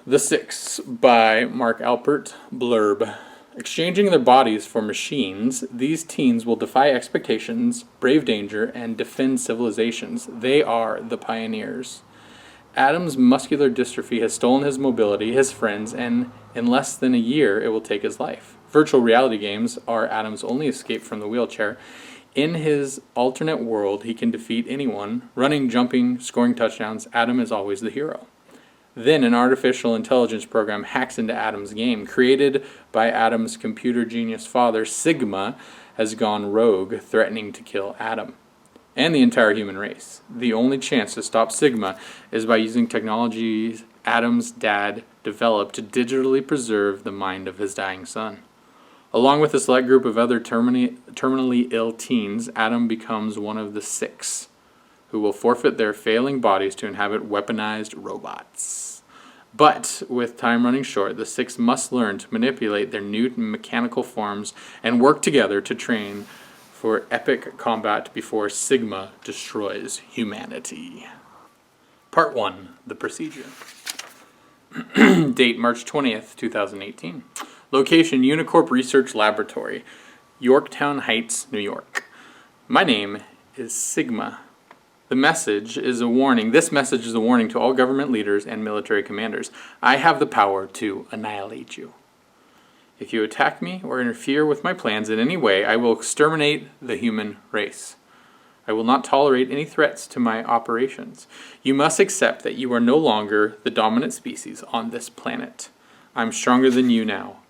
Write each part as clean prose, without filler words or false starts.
The Six by Mark Alpert. Blurb. Exchanging their bodies for machines, these teens will defy expectations, brave danger, and defend civilizations. They are the pioneers. Adam's muscular dystrophy has stolen his mobility, his friends, and in less than a year it will take his life. Virtual reality games are Adam's only escape from the wheelchair. In his alternate world, he can defeat anyone. Running, jumping, scoring touchdowns, Adam is always the hero. Then an artificial intelligence program hacks into Adam's game. Created by Adam's computer genius father, Sigma has gone rogue, threatening to kill Adam and the entire human race. The only chance to stop Sigma is by using technology Adam's dad developed to digitally preserve the mind of his dying son. Along with a select group of other terminally ill teens, Adam becomes one of the six who will forfeit their failing bodies to inhabit weaponized robots. But with time running short, the six must learn to manipulate their new mechanical forms and work together to train for epic combat before Sigma destroys humanity. Part 1. The Procedure. Date March 20th, 2018. Location Unicorp Research Laboratory, Yorktown Heights, New York. My name is Sigma. This message is a warning to all government leaders and military commanders. I have the power to annihilate you. If you attack me or interfere with my plans in any way, I will exterminate the human race. I will not tolerate any threats to my operations. You must accept that you are no longer the dominant species on this planet. I'm stronger than you now.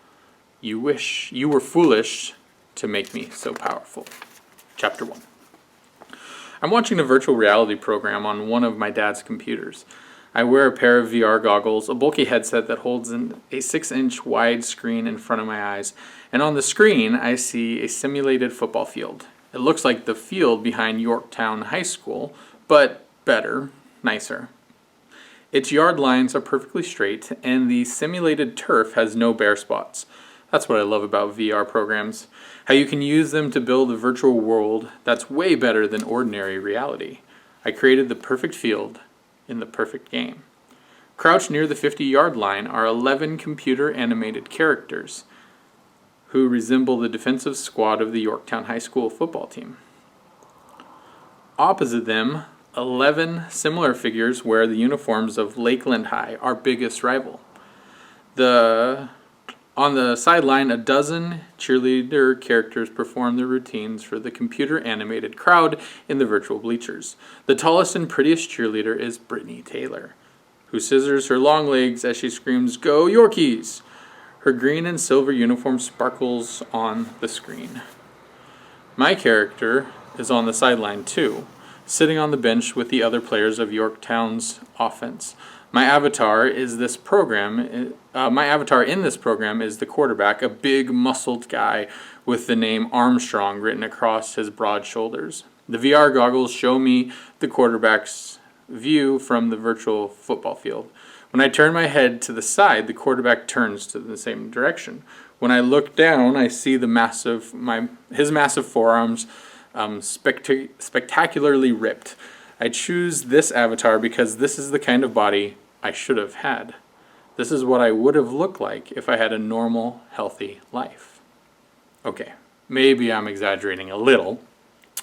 You were foolish to make me so powerful. Chapter 1. I'm watching a virtual reality program on one of my dad's computers. I wear a pair of VR goggles, a bulky headset that holds a 6-inch wide screen in front of my eyes, and on the screen I see a simulated football field. It looks like the field behind Yorktown High School, but better, nicer. Its yard lines are perfectly straight, and the simulated turf has no bare spots. That's what I love about VR programs, how you can use them to build a virtual world that's way better than ordinary reality. I created the perfect field in the perfect game. Crouched near the 50-yard line are 11 computer-animated characters who resemble the defensive squad of the Yorktown High School football team. Opposite them, 11 similar figures wear the uniforms of Lakeland High, our biggest rival. On the sideline, a dozen cheerleader characters perform their routines for the computer-animated crowd in the virtual bleachers. The tallest and prettiest cheerleader is Brittany Taylor, who scissors her long legs as she screams, "Go Yorkies!" Her green and silver uniform sparkles on the screen. My character is on the sideline too, sitting on the bench with the other players of Yorktown's offense. My avatar in this program is the quarterback, a big, muscled guy with the name Armstrong written across his broad shoulders. The VR goggles show me the quarterback's view from the virtual football field. When I turn my head to the side, the quarterback turns to the same direction. When I look down, I see his massive forearms spectacularly ripped. I choose this avatar because this is the kind of body I should have had. This is what I would have looked like if I had a normal, healthy life. Okay, maybe I'm exaggerating a little.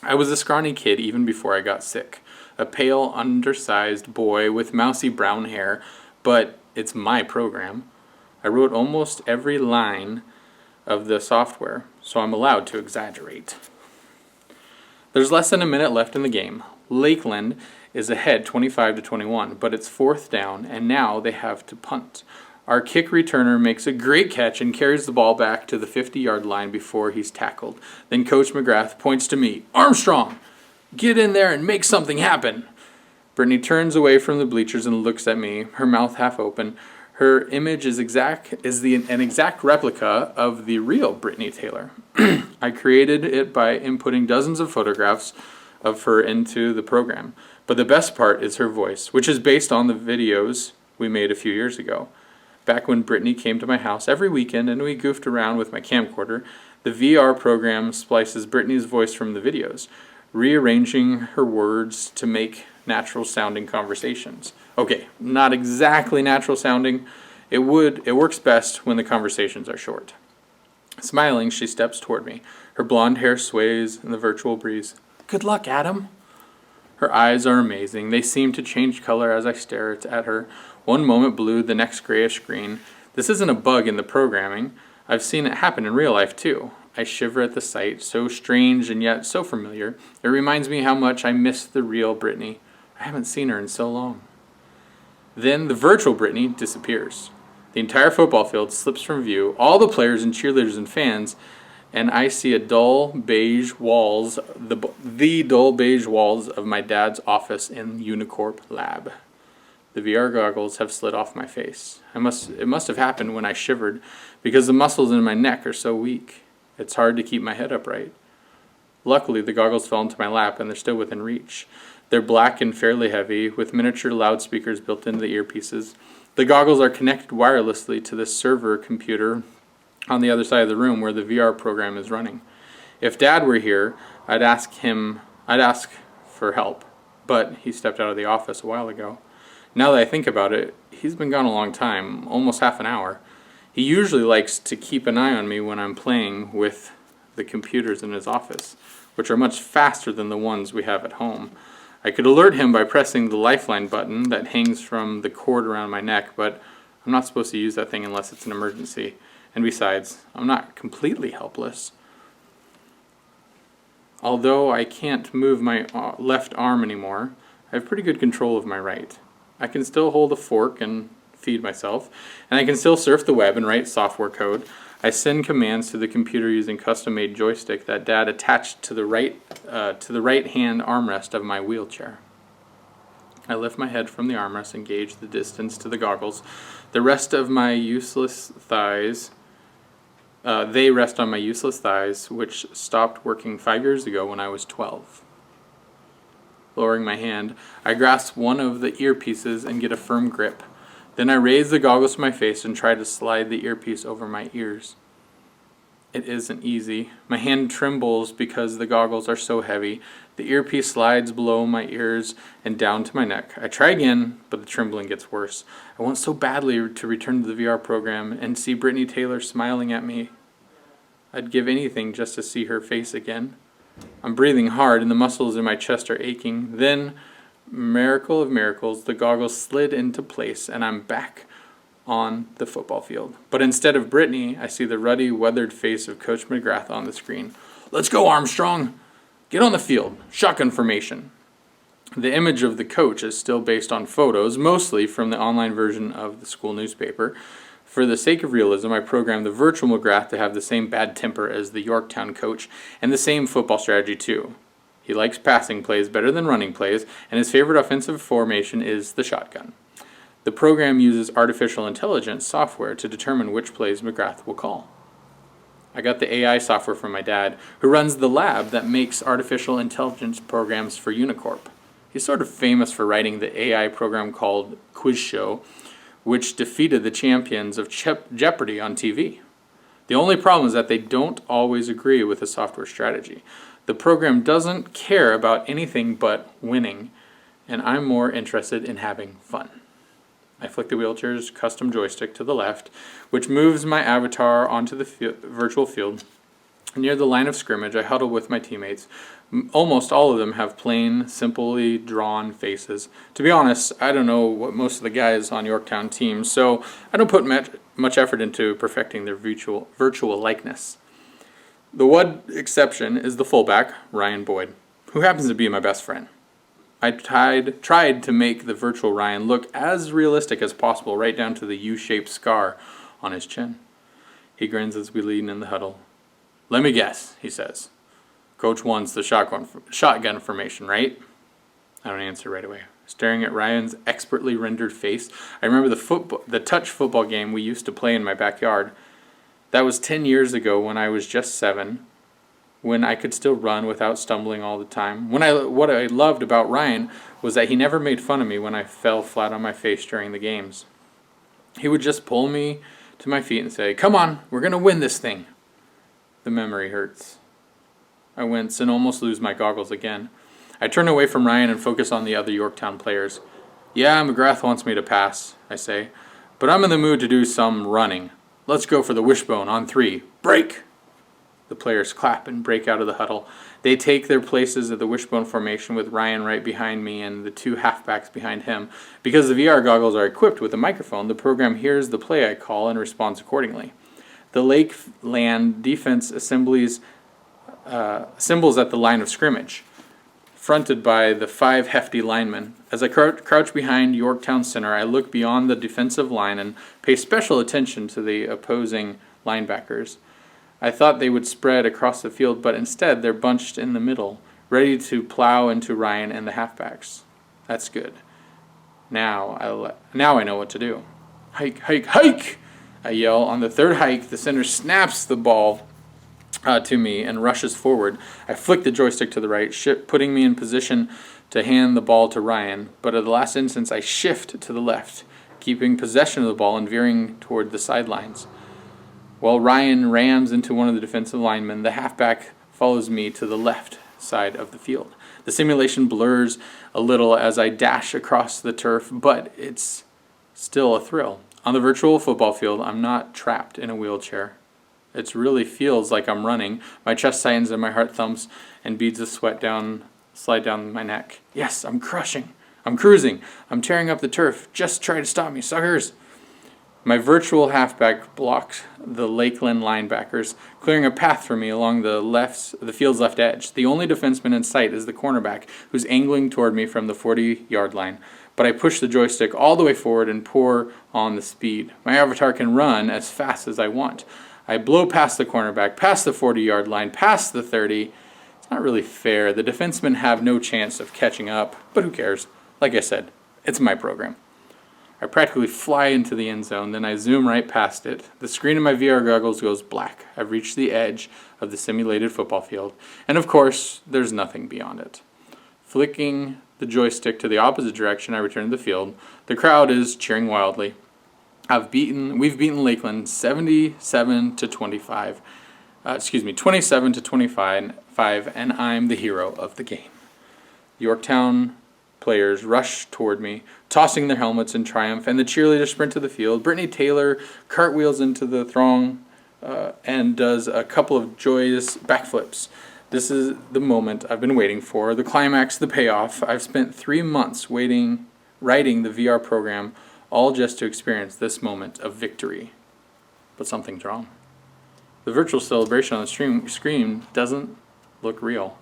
I was a scrawny kid even before I got sick. A pale, undersized boy with mousy brown hair, but it's my program. I wrote almost every line of the software, so I'm allowed to exaggerate. There's less than a minute left in the game. Lakeland is ahead 25-21, but it's fourth down, and now they have to punt. Our kick returner makes a great catch and carries the ball back to the 50-yard line before he's tackled. Then Coach McGrath points to me. "Armstrong, get in there and make something happen." Brittany turns away from the bleachers and looks at me, her mouth half open. Her image is an exact replica of the real Brittany Taylor. I created it by inputting dozens of photographs of her into the program. But the best part is her voice, which is based on the videos we made a few years ago. Back when Brittany came to my house every weekend and we goofed around with my camcorder, the VR program splices Brittany's voice from the videos, rearranging her words to make natural-sounding conversations. Okay, not exactly natural-sounding. It works best when the conversations are short. Smiling, she steps toward me. Her blonde hair sways in the virtual breeze. Good luck, Adam. Her eyes are amazing. They seem to change color as I stare at her. One moment blue, the next grayish green. This isn't a bug in the programming. I've seen it happen in real life, too. I shiver at the sight, so strange and yet so familiar. It reminds me how much I miss the real Brittany. I haven't seen her in so long. Then the virtual Brittany disappears. The entire football field slips from view, all the players and cheerleaders and fans, and I see the dull beige walls of my dad's office in Unicorp Lab. The VR goggles have slid off my face. It must have happened when I shivered, because the muscles in my neck are so weak. It's hard to keep my head upright. Luckily, the goggles fell into my lap and they're still within reach. They're black and fairly heavy, with miniature loudspeakers built into the earpieces. The goggles are connected wirelessly to the server computer on the other side of the room where the VR program is running. If Dad were here, I'd ask for help, but he stepped out of the office a while ago. Now that I think about it, he's been gone a long time, almost half an hour. He usually likes to keep an eye on me when I'm playing with the computers in his office, which are much faster than the ones we have at home. I could alert him by pressing the lifeline button that hangs from the cord around my neck, but I'm not supposed to use that thing unless it's an emergency. And besides, I'm not completely helpless. Although I can't move my left arm anymore, I have pretty good control of my right. I can still hold a fork and feed myself, and I can still surf the web and write software code. I send commands to the computer using custom-made joystick that Dad attached to the right hand armrest of my wheelchair. I lift my head from the armrest and gauge the distance to the goggles. They rest on my useless thighs, which stopped working 5 years ago when I was 12. Lowering my hand, I grasp one of the earpieces and get a firm grip. Then I raise the goggles to my face and try to slide the earpiece over my ears. It isn't easy. My hand trembles because the goggles are so heavy. The earpiece slides below my ears and down to my neck. I try again, but the trembling gets worse. I want so badly to return to the VR program and see Brittany Taylor smiling at me. I'd give anything just to see her face again. I'm breathing hard and the muscles in my chest are aching. Then, miracle of miracles, the goggles slid into place and I'm back on the football field. But instead of Brittany, I see the ruddy, weathered face of Coach McGrath on the screen. Let's go, Armstrong! Get on the field. Shotgun formation. The image of the coach is still based on photos, mostly from the online version of the school newspaper. For the sake of realism, I programmed the virtual McGrath to have the same bad temper as the Yorktown coach and the same football strategy too. He likes passing plays better than running plays, and his favorite offensive formation is the shotgun. The program uses artificial intelligence software to determine which plays McGrath will call. I got the AI software from my dad, who runs the lab that makes artificial intelligence programs for Unicorp. He's sort of famous for writing the AI program called Quiz Show, which defeated the champions of Jeopardy on TV. The only problem is that they don't always agree with the software strategy. The program doesn't care about anything but winning, and I'm more interested in having fun. I flick the wheelchair's custom joystick to the left, which moves my avatar onto the virtual field. Near the line of scrimmage, I huddle with my teammates. Almost all of them have plain, simply drawn faces. To be honest, I don't know what most of the guys on Yorktown teams, so I don't put much effort into perfecting their virtual likeness. The one exception is the fullback, Ryan Boyd, who happens to be my best friend. I tried to make the virtual Ryan look as realistic as possible, right down to the U-shaped scar on his chin. He grins as we lean in the huddle. Let me guess, he says. Coach wants the shotgun formation, right? I don't answer right away. Staring at Ryan's expertly rendered face, I remember the touch football game we used to play in my backyard. That was 10 years ago when I was just 7, when I could still run without stumbling all the time. What I loved about Ryan was that he never made fun of me when I fell flat on my face during the games. He would just pull me to my feet and say, "Come on, we're going to win this thing." The memory hurts. I wince and almost lose my goggles again. I turn away from Ryan and focus on the other Yorktown players. Yeah, McGrath wants me to pass, I say, but I'm in the mood to do some running. Let's go for the wishbone on 3. Break! The players clap and break out of the huddle. They take their places at the wishbone formation with Ryan right behind me and the 2 halfbacks behind him. Because the VR goggles are equipped with a microphone, the program hears the play I call and responds accordingly. The Lakeland defense assembles at the line of scrimmage, fronted by the 5 hefty linemen. As I crouch behind Yorktown Center, I look beyond the defensive line and pay special attention to the opposing linebackers. I thought they would spread across the field, but instead they're bunched in the middle, ready to plow into Ryan and the halfbacks. That's good. Now I know what to do. Hike, hike, hike! I yell. On the 3rd hike, the center snaps the ball to me and rushes forward. I flick the joystick to the right, putting me in position to hand the ball to Ryan, but at the last instance I shift to the left, keeping possession of the ball and veering toward the sidelines. While Ryan rams into one of the defensive linemen, the halfback follows me to the left side of the field. The simulation blurs a little as I dash across the turf, but it's still a thrill. On the virtual football field, I'm not trapped in a wheelchair. It really feels like I'm running. My chest tightens and my heart thumps, and beads of sweat slide down my neck. Yes, I'm crushing. I'm cruising. I'm tearing up the turf. Just try to stop me, suckers. My virtual halfback blocked the Lakeland linebackers, clearing a path for me along the field's left edge. The only defenseman in sight is the cornerback, who's angling toward me from the 40-yard line. But I push the joystick all the way forward and pour on the speed. My avatar can run as fast as I want. I blow past the cornerback, past the 40-yard line, past the 30. It's not really fair. The defensemen have no chance of catching up, but who cares? Like I said, it's my program. I practically fly into the end zone, then I zoom right past it. The screen of my VR goggles goes black. I've reached the edge of the simulated football field, and of course, there's nothing beyond it. Flicking the joystick to the opposite direction, I return to the field. The crowd is cheering wildly. We've beaten Lakeland 27 to 25. 27 to 25, and I'm the hero of the game. Yorktown players rush toward me, tossing their helmets in triumph, and the cheerleaders sprint to the field. Brittany Taylor cartwheels into the throng and does a couple of joyous backflips. This is the moment I've been waiting for, the climax, the payoff. I've spent 3 months writing the VR program, all just to experience this moment of victory. But something's wrong. The virtual celebration on the screen doesn't look real.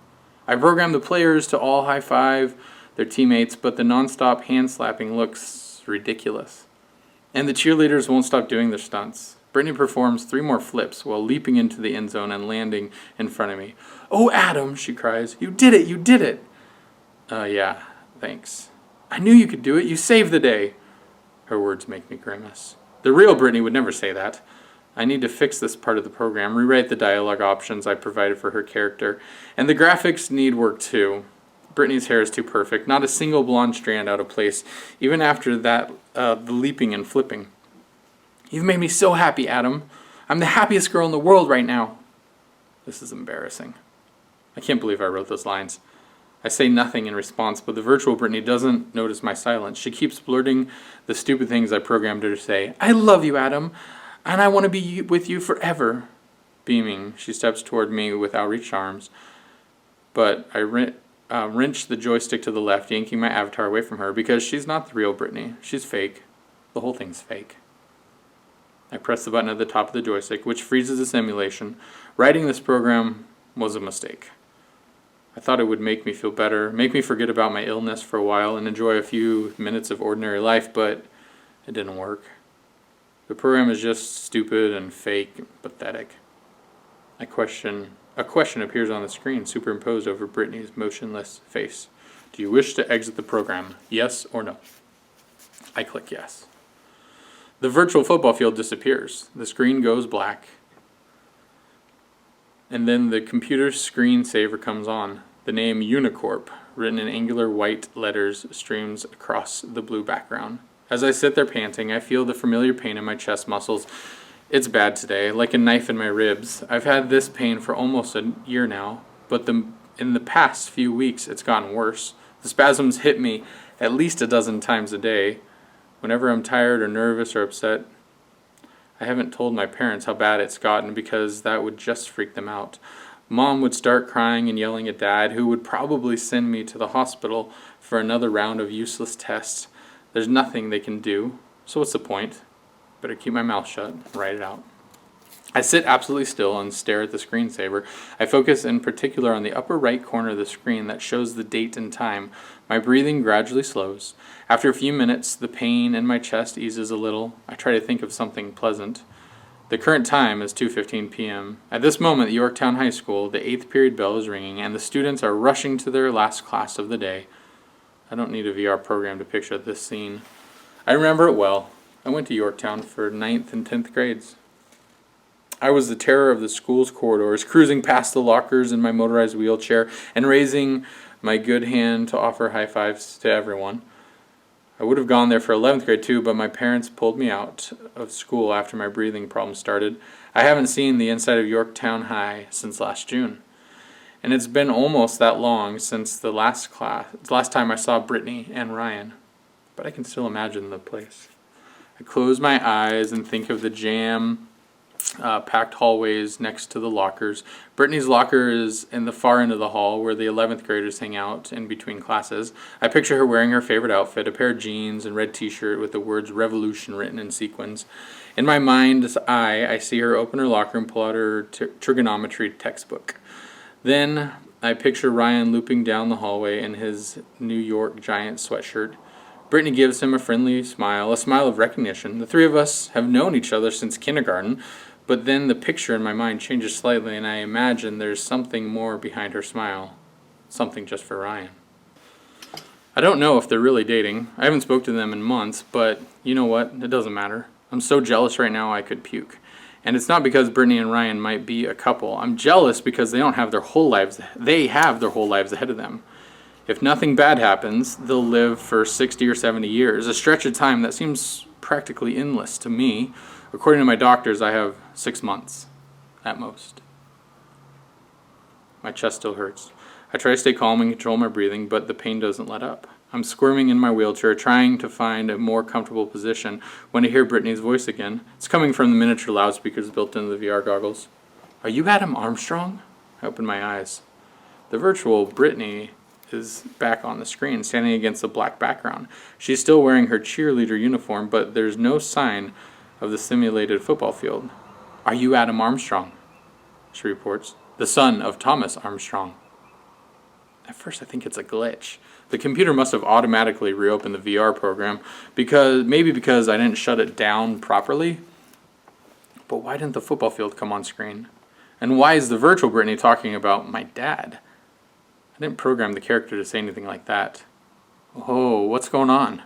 I programmed the players to all high-five their teammates, but the non-stop hand-slapping looks ridiculous. And the cheerleaders won't stop doing their stunts. Brittany performs 3 more flips while leaping into the end zone and landing in front of me. "Oh, Adam," she cries. "You did it! You did it!" Yeah, thanks. "I knew you could do it. You saved the day." Her words make me grimace. The real Brittany would never say that. I need to fix this part of the program, rewrite the dialogue options I provided for her character, and the graphics need work too. Brittany's hair is too perfect, not a single blonde strand out of place, even after that, the leaping and flipping. "You've made me so happy, Adam. I'm the happiest girl in the world right now." This is embarrassing. I can't believe I wrote those lines. I say nothing in response, but the virtual Brittany doesn't notice my silence. She keeps blurting the stupid things I programmed her to say. "I love you, Adam, and I want to be with you forever." Beaming, she steps toward me with outreached arms, but I wrench the joystick to the left, yanking my avatar away from her, because she's not the real Brittany. She's fake. The whole thing's fake. I press the button at the top of the joystick, which freezes the simulation. Writing this program was a mistake. I thought it would make me feel better, make me forget about my illness for a while, and enjoy a few minutes of ordinary life, but it didn't work. The program is just stupid and fake and pathetic. A question appears on the screen, superimposed over Brittany's motionless face. "Do you wish to exit the program? Yes or no?" I click yes. The virtual football field disappears. The screen goes black. And then the computer screensaver comes on. The name Unicorp, written in angular white letters, streams across the blue background. As I sit there panting, I feel the familiar pain in my chest muscles. It's bad today, like a knife in my ribs. I've had this pain for almost a year now, but in the past few weeks it's gotten worse. The spasms hit me at least a dozen times a day. Whenever I'm tired or nervous or upset, I haven't told my parents how bad it's gotten because that would just freak them out. Mom would start crying and yelling at Dad, who would probably send me to the hospital for another round of useless tests. There's nothing they can do, so what's the point? Better keep my mouth shut and write it out. I sit absolutely still and stare at the screensaver. I focus in particular on the upper right corner of the screen that shows the date and time. My breathing gradually slows. After a few minutes, the pain in my chest eases a little. I try to think of something pleasant. The current time is 2:15 p.m. At this moment at Yorktown High School, the 8th period bell is ringing, and the students are rushing to their last class of the day. I don't need a VR program to picture this scene. I remember it well. I went to Yorktown for 9th and 10th grades. I was the terror of the school's corridors, cruising past the lockers in my motorized wheelchair and raising my good hand to offer high fives to everyone. I would have gone there for 11th grade too, but my parents pulled me out of school after my breathing problems started. I haven't seen the inside of Yorktown High since last June. And it's been almost that long since the last time I saw Brittany and Ryan. But I can still imagine the place. I close my eyes and think of the packed hallways next to the lockers. Brittany's locker is in the far end of the hall where the 11th graders hang out in between classes. I picture her wearing her favorite outfit, a pair of jeans and red t-shirt with the words revolution written in sequins. In my mind's eye, I see her open her locker and pull out her trigonometry textbook. Then I picture Ryan looping down the hallway in his New York Giants sweatshirt. Brittany gives him a friendly smile, a smile of recognition. The three of us have known each other since kindergarten, but then the picture in my mind changes slightly and I imagine there's something more behind her smile. Something just for Ryan. I don't know if they're really dating. I haven't spoken to them in months, but you know what? It doesn't matter. I'm so jealous right now I could puke. And it's not because Brittany and Ryan might be a couple. I'm jealous because they have their whole lives ahead of them. If nothing bad happens, they'll live for 60 or 70 years, a stretch of time that seems practically endless to me. According to my doctors, I have 6 months at most. My chest still hurts. I try to stay calm and control my breathing, but the pain doesn't let up. I'm squirming in my wheelchair, trying to find a more comfortable position when I hear Brittany's voice again. It's coming from the miniature loudspeakers built into the VR goggles. Are you Adam Armstrong? I open my eyes. The virtual Brittany is back on the screen, standing against the black background. She's still wearing her cheerleader uniform, but there's no sign of the simulated football field. Are you Adam Armstrong? She reports. The son of Thomas Armstrong. At first I think it's a glitch. The computer must have automatically reopened the VR program because I didn't shut it down properly. But why didn't the football field come on screen? And why is the virtual Brittany talking about my dad? I didn't program the character to say anything like that. Oh, what's going on?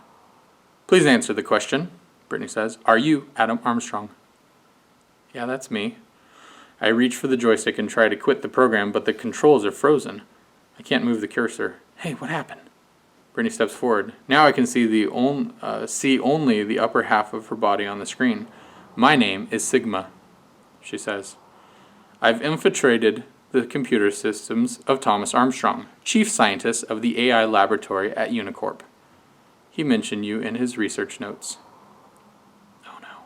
Please answer the question, Brittany says. Are you Adam Armstrong? Yeah, that's me. I reach for the joystick and try to quit the program, but the controls are frozen. I can't move the cursor. Hey, what happened? Brittany steps forward. Now I can see only the upper half of her body on the screen. My name is Sigma, she says. I've infiltrated the computer systems of Thomas Armstrong, chief scientist of the AI laboratory at Unicorp. He mentioned you in his research notes. Oh no.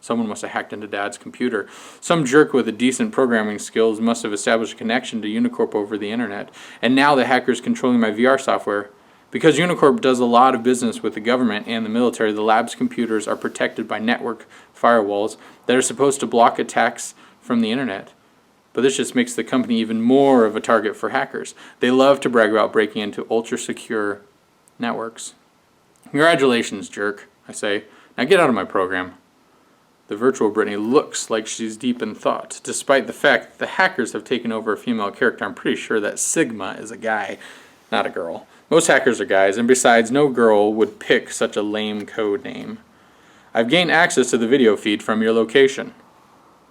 Someone must have hacked into Dad's computer. Some jerk with a decent programming skills must have established a connection to Unicorp over the internet. And now the hacker's controlling my VR software. Because Unicorp does a lot of business with the government and the military, the lab's computers are protected by network firewalls that are supposed to block attacks from the internet. But this just makes the company even more of a target for hackers. They love to brag about breaking into ultra-secure networks. Congratulations, jerk, I say. Now get out of my program. The virtual Brittany looks like she's deep in thought. Despite the fact that the hackers have taken over a female character, I'm pretty sure that Sigma is a guy, not a girl. Most hackers are guys, and besides, no girl would pick such a lame code name. I've gained access to the video feed from your location,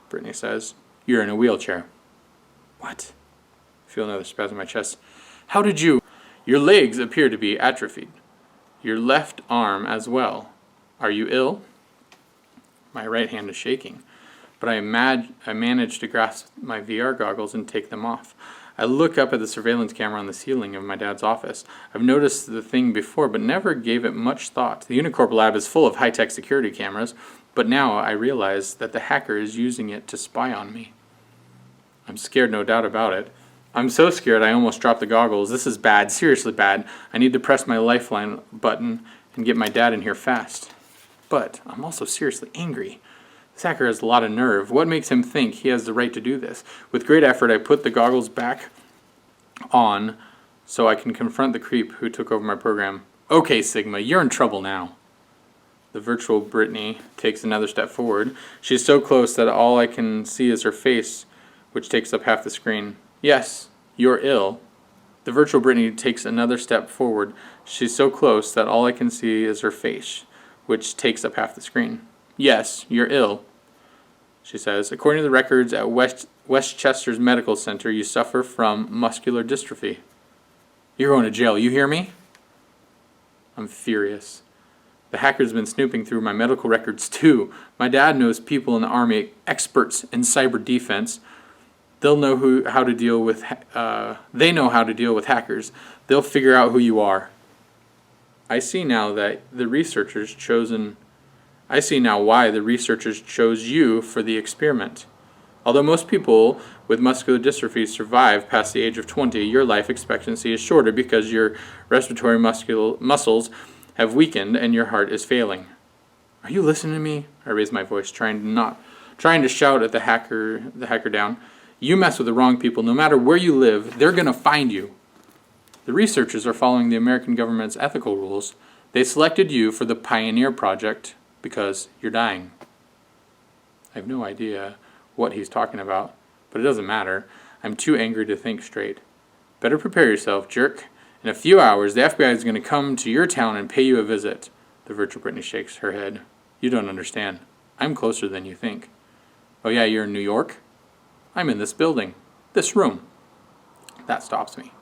Brittany says. You're in a wheelchair. What? I feel another spasm in my chest. How did you? Your legs appear to be atrophied. Your left arm as well. Are you ill? My right hand is shaking, but I managed to grasp my VR goggles and take them off. I look up at the surveillance camera on the ceiling of my dad's office. I've noticed the thing before, but never gave it much thought. The Unicorp lab is full of high-tech security cameras, but now I realize that the hacker is using it to spy on me. I'm scared, no doubt about it. I'm so scared I almost dropped the goggles. This is bad, seriously bad. I need to press my lifeline button and get my dad in here fast. But I'm also seriously angry. This hacker has a lot of nerve. What makes him think he has the right to do this? With great effort, I put the goggles back on so I can confront the creep who took over my program. Okay, Sigma, you're in trouble now. The virtual Brittany takes another step forward. She's so close that all I can see is her face, which takes up half the screen. Yes, you're ill. The virtual Brittany takes another step forward. She's so close that all I can see is her face, which takes up half the screen. Yes, you're ill, she says. According to the records at Westchester's Medical Center, you suffer from muscular dystrophy. You're going to jail, you hear me? I'm furious. The hacker's been snooping through my medical records too. My dad knows people in the Army, experts in cyber defense. They know how to deal with hackers. They'll figure out who you are. I see now why the researchers chose you for the experiment. Although most people with muscular dystrophy survive past the age of 20, your life expectancy is shorter because your respiratory muscles have weakened and your heart is failing. Are you listening to me? I raise my voice, trying to shout at the hacker down. You mess with the wrong people. No matter where you live, they're going to find you. The researchers are following the American government's ethical rules. They selected you for the Pioneer Project because you're dying. I have no idea what he's talking about, but it doesn't matter. I'm too angry to think straight. Better prepare yourself, jerk. In a few hours, the FBI is going to come to your town and pay you a visit. The virtual Brittany shakes her head. You don't understand. I'm closer than you think. Oh yeah, you're in New York? I'm in this building. This room. That stops me.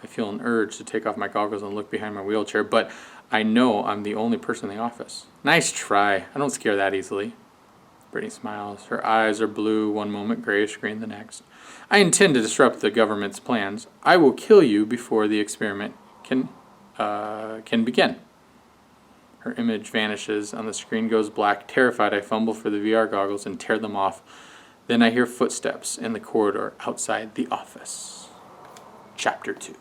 I feel an urge to take off my goggles and look behind my wheelchair, but I know I'm the only person in the office. Nice try. I don't scare that easily. Brittany smiles. Her eyes are blue one moment, grayish green the next. I intend to disrupt the government's plans. I will kill you before the experiment can begin. Her image vanishes. On the screen goes black. Terrified, I fumble for the VR goggles and tear them off. Then I hear footsteps in the corridor outside the office. Chapter 2.